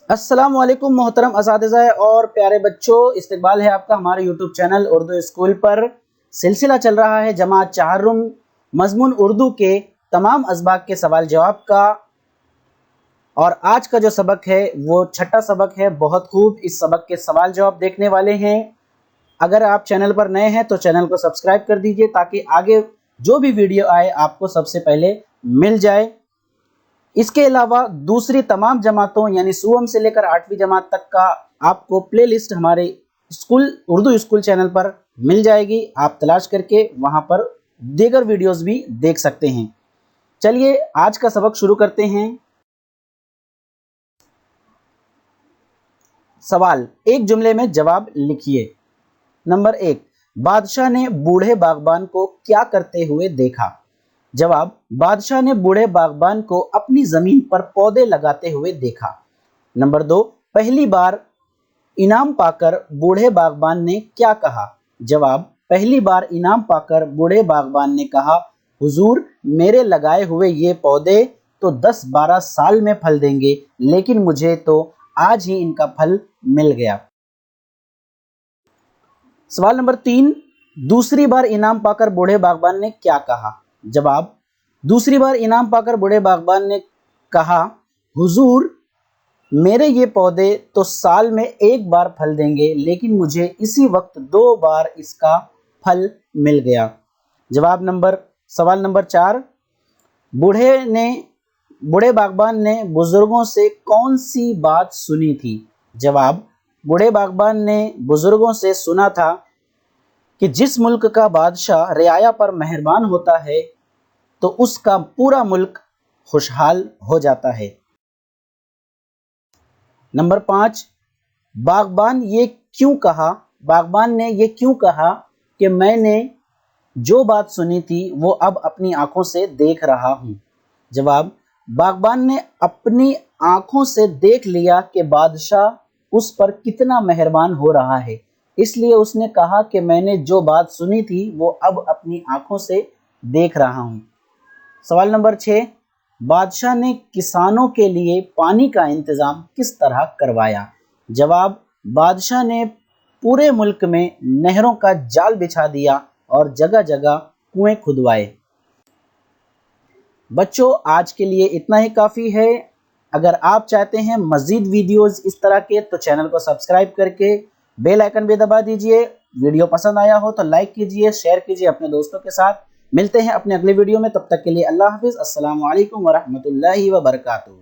अस्सलाम वालेकुम मोहतरम असातिज़ा और प्यारे बच्चों, इस्तकबाल है आपका हमारे यूट्यूब चैनल उर्दू स्कूल पर। सिलसिला चल रहा है जमात चाहरुम मज़मून उर्दू के तमाम असबाक के सवाल जवाब का, और आज का जो सबक है वो छठा सबक है। बहुत खूब, इस सबक के सवाल जवाब देखने वाले हैं। अगर आप चैनल पर नए हैं तो चैनल को सब्सक्राइब कर दीजिए ताकि आगे जो भी वीडियो आए आपको सबसे पहले मिल जाए। इसके अलावा दूसरी तमाम जमातों यानी सुवम से लेकर 8वीं जमात तक का आपको प्लेलिस्ट हमारे स्कूल उर्दू स्कूल चैनल पर मिल जाएगी। आप तलाश करके वहां पर दीगर वीडियोस भी देख सकते हैं। चलिए आज का सबक शुरू करते हैं। सवाल, एक जुमले में जवाब लिखिए। नंबर 1, बादशाह ने बूढ़े बागबान को क्या करते हुए देखा? जवाब, बादशाह ने बूढ़े बागबान को अपनी जमीन पर पौधे लगाते हुए देखा। नंबर 2, पहली बार इनाम पाकर बूढ़े बागबान ने क्या कहा? जवाब, पहली बार इनाम पाकर बूढ़े बागबान ने कहा, हुजूर मेरे लगाए हुए ये पौधे तो 10-12 साल में फल देंगे, लेकिन मुझे तो आज ही इनका फल मिल गया। सवाल नंबर 3, दूसरी बार इनाम पाकर बूढ़े बागबान ने क्या कहा? जवाब, दूसरी बार इनाम पाकर बूढ़े बागबान ने कहा, हुजूर मेरे ये पौधे तो साल में एक बार फल देंगे, लेकिन मुझे इसी वक्त 2 बार इसका फल मिल गया। सवाल नंबर 4, बूढ़े बागबान ने बुजुर्गों से कौन सी बात सुनी थी? जवाब, बूढ़े बागबान ने बुजुर्गों से सुना था कि जिस मुल्क का बादशाह रियाया पर मेहरबान होता है तो उसका पूरा मुल्क खुशहाल हो जाता है। नंबर 5, बागबान ने ये क्यों कहा कि मैंने जो बात सुनी थी वो अब अपनी आंखों से देख रहा हूं? जवाब, बागबान ने अपनी आंखों से देख लिया कि बादशाह उस पर कितना मेहरबान हो रहा है, इसलिए उसने कहा कि मैंने जो बात सुनी थी वो अब अपनी आंखों से देख रहा हूं। सवाल नंबर 6, बादशाह ने किसानों के लिए पानी का इंतजाम किस तरह करवाया? जवाब, बादशाह ने पूरे मुल्क में नहरों का जाल बिछा दिया और जगह जगह कुएं खुदवाए। बच्चों, आज के लिए इतना ही काफ़ी है। अगर आप चाहते हैं मज़ीद वीडियोस इस तरह के तो चैनल को सब्सक्राइब करके बेल आइकन भी दबा दीजिए। वीडियो पसंद आया हो तो लाइक कीजिए, शेयर कीजिए अपने दोस्तों के साथ। मिलते हैं अपने अगले वीडियो में, तब तक के लिए अल्लाह हाफिज़। अस्सलामु अलैकुम वरहमतुल्लाहि वबरकातुहू।